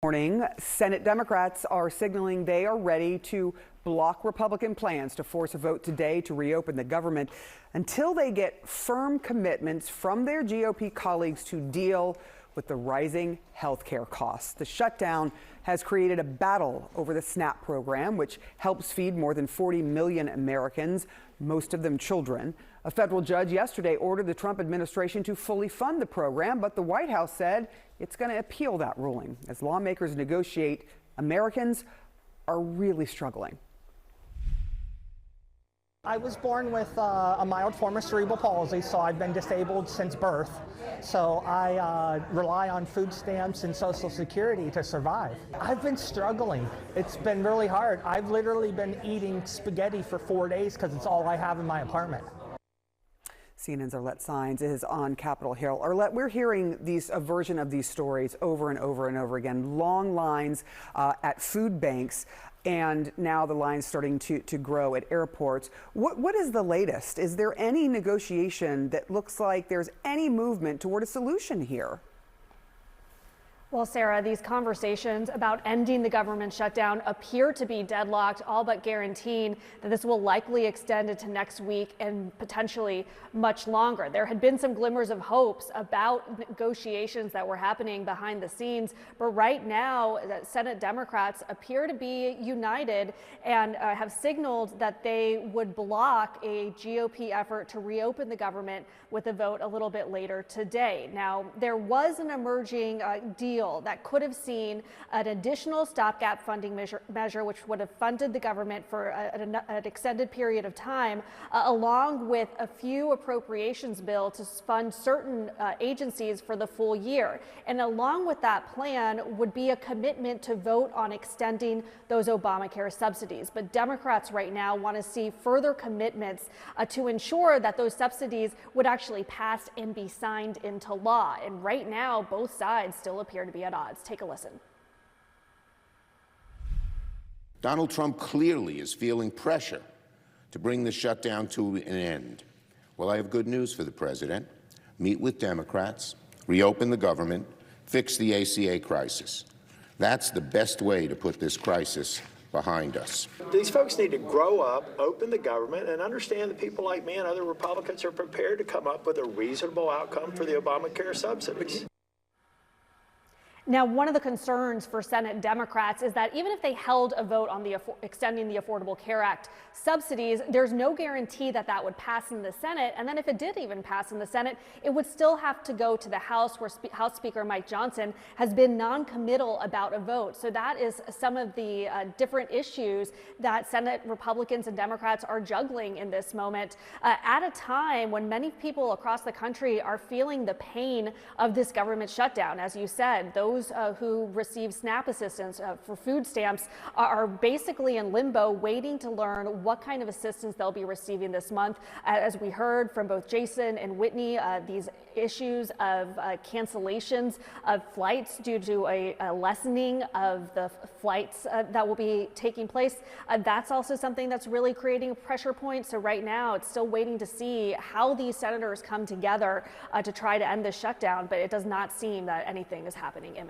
Morning, Senate Democrats are signaling they are ready to block Republican plans to force a vote today to reopen the government until they get firm commitments from their GOP colleagues to deal with the rising health care costs. The shutdown has created a battle over the SNAP program, which helps feed more than 40 million Americans, most of them children. A federal judge yesterday ordered the Trump administration to fully fund the program, but the White House said it's going to appeal that ruling. As lawmakers negotiate, Americans are really struggling. I was born with a mild form of cerebral palsy, so I've been disabled since birth. So I rely on food stamps and Social Security to survive. I've been struggling. It's been really hard. I've literally been eating spaghetti for 4 days because it's all I have in my apartment. CNN's Arlette Saenz is on Capitol Hill. Arlette, we're hearing a version of these stories over and over and over again. Long lines at food banks, and now the lines starting to grow at airports. What is the latest? Is there any negotiation that looks like there's any movement toward a solution here? Well, Sarah, these conversations about ending the government shutdown appear to be deadlocked, all but guaranteeing that this will likely extend into next week and potentially much longer. There had been some glimmers of hopes about negotiations that were happening behind the scenes, but right now, Senate Democrats appear to be united and have signaled that they would block a GOP effort to reopen the government with a vote a little bit later today. Now, there was an emerging deal that could have seen an additional stopgap funding measure, which would have funded the government for an extended period of time, along with a few appropriations bill to fund certain agencies for the full year. And along with that plan would be a commitment to vote on extending those Obamacare subsidies. But Democrats right now want to see further commitments to ensure that those subsidies would actually pass and be signed into law. And right now, both sides still appear to be at odds. Take a listen. Donald Trump clearly is feeling pressure to bring the shutdown to an end. Well, I have good news for the president. Meet with Democrats, reopen the government, fix the ACA crisis. That's the best way to put this crisis behind us. These folks need to grow up, open the government, and understand that people like me and other Republicans are prepared to come up with a reasonable outcome for the Obamacare subsidies. Now, one of the concerns for Senate Democrats is that even if they held a vote on extending the Affordable Care Act subsidies, there's no guarantee that that would pass in the Senate. And then if it did even pass in the Senate, it would still have to go to the House, where House Speaker Mike Johnson has been non-committal about a vote. So that is some of the different issues that Senate Republicans and Democrats are juggling in this moment at a time when many people across the country are feeling the pain of this government shutdown. As you said, those who receive SNAP assistance for food stamps are basically in limbo, waiting to learn what kind of assistance they'll be receiving this month. As we heard from both Jason and Whitney, these issues of cancellations of flights due to a lessening of the flights that will be taking place. That's also something that's really creating a pressure point. So right now, it's still waiting to see how these senators come together to try to end this shutdown, but it does not seem that anything is happening imminently.